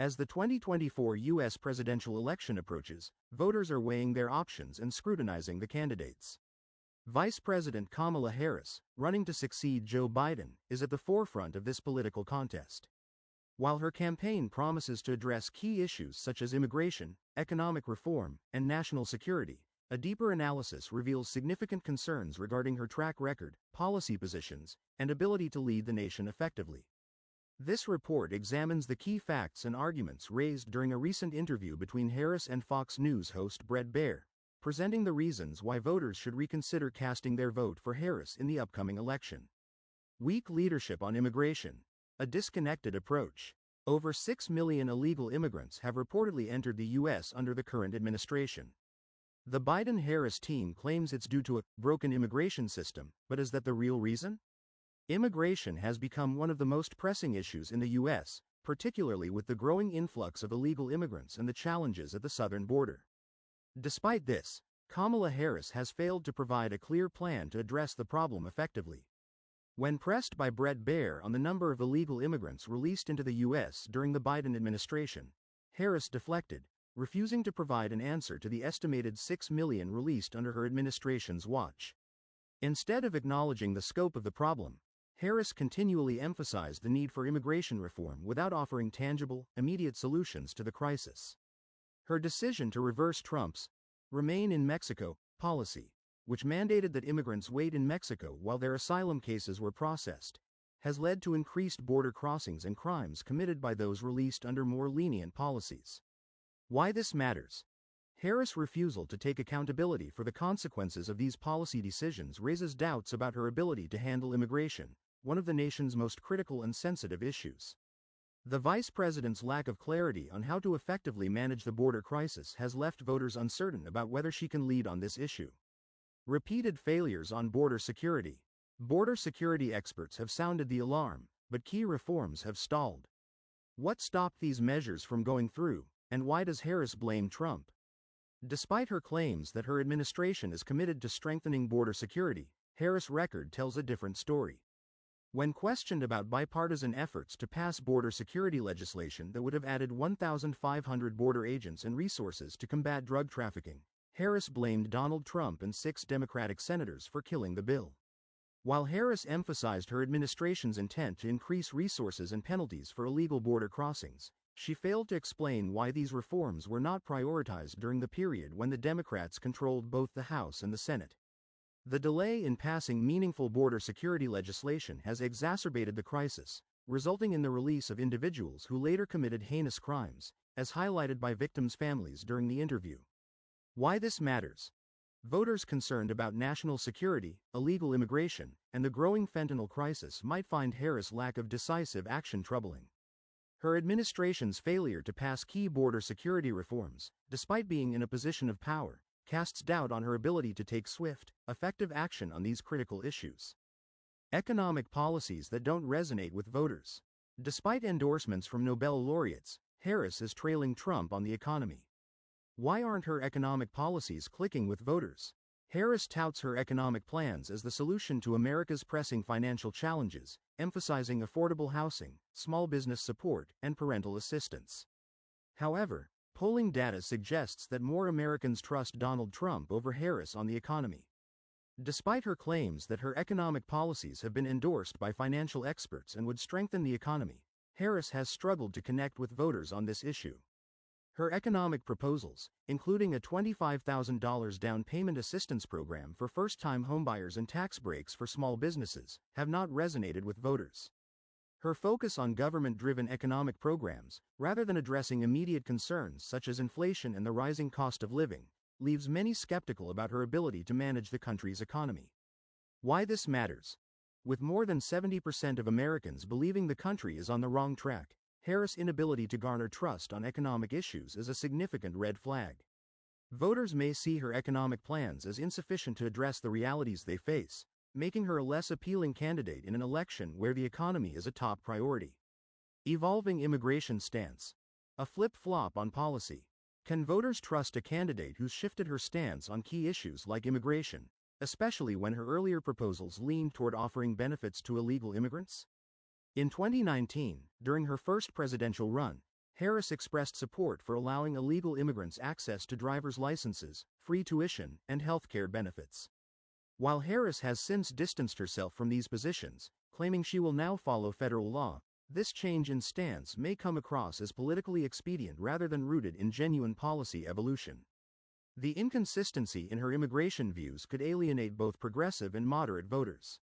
As the 2024 U.S. presidential election approaches, voters are weighing their options and scrutinizing the candidates. Vice President Kamala Harris, running to succeed Joe Biden, is at the forefront of this political contest. While her campaign promises to address key issues such as immigration, economic reform, and national security, a deeper analysis reveals significant concerns regarding her track record, policy positions, and ability to lead the nation effectively. This report examines the key facts and arguments raised during a recent interview between Harris and Fox News host Bret Baier, presenting the reasons why voters should reconsider casting their vote for Harris in the upcoming election. Weak leadership on immigration. A disconnected approach. Over 6 million illegal immigrants have reportedly entered the U.S. under the current administration. The Biden-Harris team claims it's due to a broken immigration system, but is that the real reason? Immigration has become one of the most pressing issues in the U.S., particularly with the growing influx of illegal immigrants and the challenges at the southern border. Despite this, Kamala Harris has failed to provide a clear plan to address the problem effectively. When pressed by Bret Baier on the number of illegal immigrants released into the U.S. during the Biden administration, Harris deflected, refusing to provide an answer to the estimated 6 million released under her administration's watch. Instead of acknowledging the scope of the problem, Harris continually emphasized the need for immigration reform without offering tangible, immediate solutions to the crisis. Her decision to reverse Trump's "Remain in Mexico" policy, which mandated that immigrants wait in Mexico while their asylum cases were processed, has led to increased border crossings and crimes committed by those released under more lenient policies. Why this matters? Harris' refusal to take accountability for the consequences of these policy decisions raises doubts about her ability to handle immigration, one of the nation's most critical and sensitive issues. The vice president's lack of clarity on how to effectively manage the border crisis has left voters uncertain about whether she can lead on this issue. Repeated failures on border security. Border security experts have sounded the alarm, but key reforms have stalled. What stopped these measures from going through, and why does Harris blame Trump? Despite her claims that her administration is committed to strengthening border security, Harris' record tells a different story. When questioned about bipartisan efforts to pass border security legislation that would have added 1,500 border agents and resources to combat drug trafficking, Harris blamed Donald Trump and 6 Democratic senators for killing the bill. While Harris emphasized her administration's intent to increase resources and penalties for illegal border crossings, she failed to explain why these reforms were not prioritized during the period when the Democrats controlled both the House and the Senate. The delay in passing meaningful border security legislation has exacerbated the crisis, resulting in the release of individuals who later committed heinous crimes, as highlighted by victims' families during the interview. Why this matters? Voters concerned about national security, illegal immigration, and the growing fentanyl crisis might find Harris' lack of decisive action troubling. Her administration's failure to pass key border security reforms, despite being in a position of power, casts doubt on her ability to take swift, effective action on these critical issues. Economic policies that don't resonate with voters. Despite endorsements from Nobel laureates, Harris is trailing Trump on the economy. Why aren't her economic policies clicking with voters? Harris touts her economic plans as the solution to America's pressing financial challenges, emphasizing affordable housing, small business support, and parental assistance. However, polling data suggests that more Americans trust Donald Trump over Harris on the economy. Despite her claims that her economic policies have been endorsed by financial experts and would strengthen the economy, Harris has struggled to connect with voters on this issue. Her economic proposals, including a $25,000 down payment assistance program for first-time homebuyers and tax breaks for small businesses, have not resonated with voters. Her focus on government-driven economic programs, rather than addressing immediate concerns such as inflation and the rising cost of living, leaves many skeptical about her ability to manage the country's economy. Why this matters? With more than 70% of Americans believing the country is on the wrong track, Harris' inability to garner trust on economic issues is a significant red flag. Voters may see her economic plans as insufficient to address the realities they face, making her a less appealing candidate in an election where the economy is a top priority. Evolving immigration stance. A flip-flop on policy. Can voters trust a candidate who's shifted her stance on key issues like immigration, especially when her earlier proposals leaned toward offering benefits to illegal immigrants? In 2019, during her first presidential run, Harris expressed support for allowing illegal immigrants access to driver's licenses, free tuition, and health care benefits. While Harris has since distanced herself from these positions, claiming she will now follow federal law, this change in stance may come across as politically expedient rather than rooted in genuine policy evolution. The inconsistency in her immigration views could alienate both progressive and moderate voters.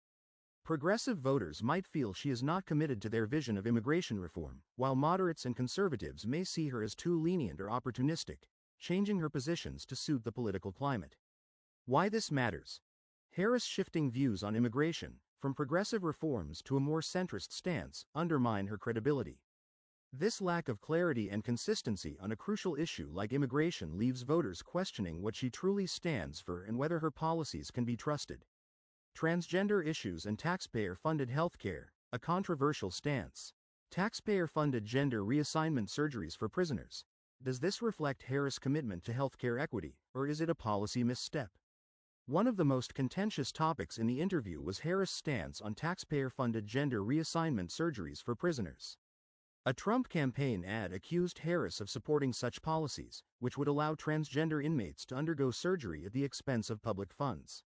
Progressive voters might feel she is not committed to their vision of immigration reform, while moderates and conservatives may see her as too lenient or opportunistic, changing her positions to suit the political climate. Why this matters? Harris' shifting views on immigration, from progressive reforms to a more centrist stance, undermine her credibility. This lack of clarity and consistency on a crucial issue like immigration leaves voters questioning what she truly stands for and whether her policies can be trusted. Transgender issues and taxpayer-funded healthcare, a controversial stance. Taxpayer-funded gender reassignment surgeries for prisoners. Does this reflect Harris' commitment to healthcare equity, or is it a policy misstep? One of the most contentious topics in the interview was Harris' stance on taxpayer-funded gender reassignment surgeries for prisoners. A Trump campaign ad accused Harris of supporting such policies, which would allow transgender inmates to undergo surgery at the expense of public funds.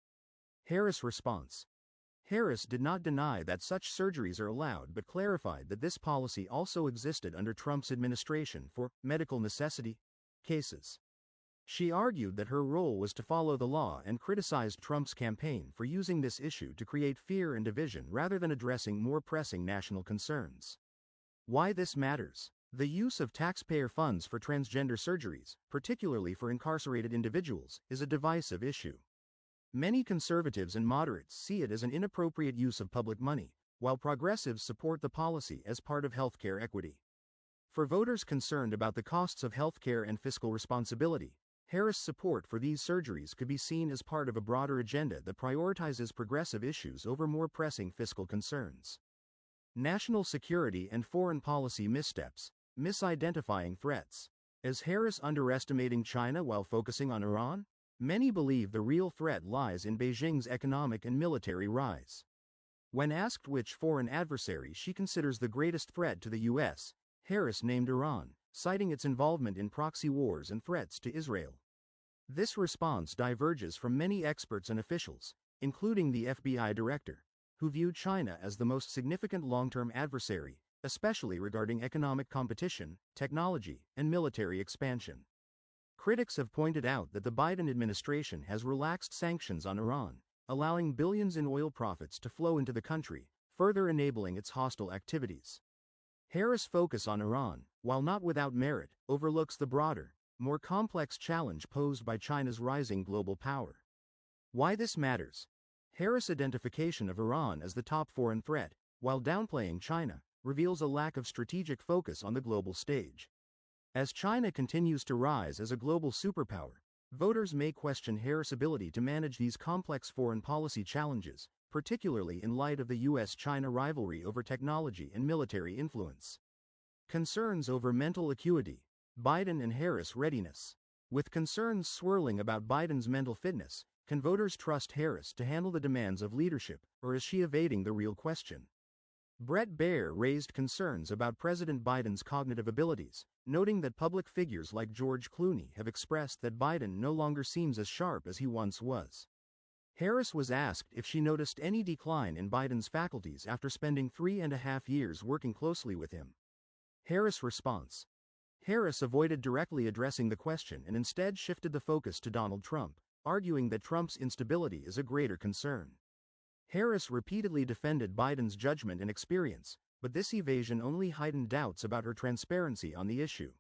Harris' response. Harris did not deny that such surgeries are allowed but clarified that this policy also existed under Trump's administration for medical necessity cases. She argued that her role was to follow the law and criticized Trump's campaign for using this issue to create fear and division rather than addressing more pressing national concerns. Why this matters? The use of taxpayer funds for transgender surgeries, particularly for incarcerated individuals, is a divisive issue. Many conservatives and moderates see it as an inappropriate use of public money, while progressives support the policy as part of healthcare equity. For voters concerned about the costs of healthcare and fiscal responsibility, Harris' support for these surgeries could be seen as part of a broader agenda that prioritizes progressive issues over more pressing fiscal concerns. National security and foreign policy missteps, misidentifying threats. Is Harris underestimating China while focusing on Iran? Many believe the real threat lies in Beijing's economic and military rise. When asked which foreign adversary she considers the greatest threat to the U.S., Harris named Iran, citing its involvement in proxy wars and threats to Israel. This response diverges from many experts and officials, including the FBI director, who viewed China as the most significant long-term adversary, especially regarding economic competition, technology, and military expansion. Critics have pointed out that the Biden administration has relaxed sanctions on Iran, allowing billions in oil profits to flow into the country, further enabling its hostile activities. Harris' focus on Iran, while not without merit, overlooks the broader, more complex challenge posed by China's rising global power. Why this matters? Harris' identification of Iran as the top foreign threat, while downplaying China, reveals a lack of strategic focus on the global stage. As China continues to rise as a global superpower, voters may question Harris' ability to manage these complex foreign policy challenges, particularly in light of the U.S.-China rivalry over technology and military influence. Concerns over mental acuity. Biden and Harris' readiness. With concerns swirling about Biden's mental fitness, can voters trust Harris to handle the demands of leadership, or is she evading the real question? Bret Baier raised concerns about President Biden's cognitive abilities, noting that public figures like George Clooney have expressed that Biden no longer seems as sharp as he once was. Harris was asked if she noticed any decline in Biden's faculties after spending 3.5 years working closely with him. Harris' response. Harris avoided directly addressing the question and instead shifted the focus to Donald Trump, arguing that Trump's instability is a greater concern. Harris repeatedly defended Biden's judgment and experience, but this evasion only heightened doubts about her transparency on the issue.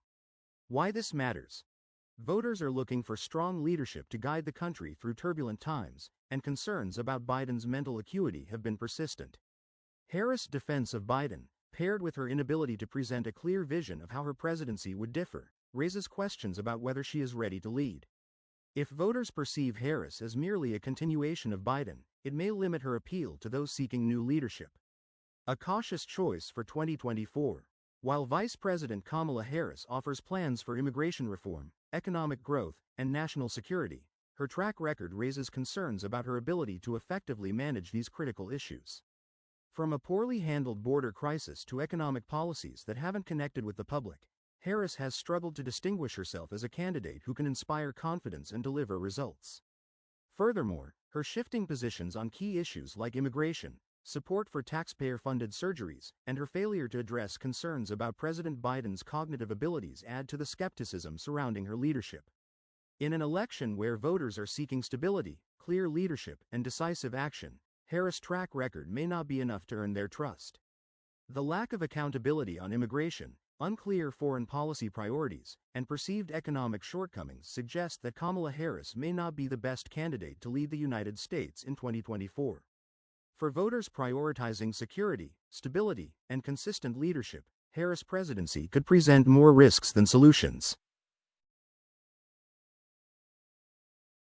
Why this matters? Voters are looking for strong leadership to guide the country through turbulent times, and concerns about Biden's mental acuity have been persistent. Harris' defense of Biden, paired with her inability to present a clear vision of how her presidency would differ, raises questions about whether she is ready to lead. If voters perceive Harris as merely a continuation of Biden, it may limit her appeal to those seeking new leadership. A cautious choice for 2024. While Vice President Kamala Harris offers plans for immigration reform, economic growth, and national security, her track record raises concerns about her ability to effectively manage these critical issues. From a poorly handled border crisis to economic policies that haven't connected with the public, Harris has struggled to distinguish herself as a candidate who can inspire confidence and deliver results. Furthermore, her shifting positions on key issues like immigration, support for taxpayer-funded surgeries, and her failure to address concerns about President Biden's cognitive abilities add to the skepticism surrounding her leadership. In an election where voters are seeking stability, clear leadership, and decisive action, Harris' track record may not be enough to earn their trust. The lack of accountability on immigration, unclear foreign policy priorities, and perceived economic shortcomings suggest that Kamala Harris may not be the best candidate to lead the United States in 2024. For voters prioritizing security, stability, and consistent leadership, Harris' presidency could present more risks than solutions.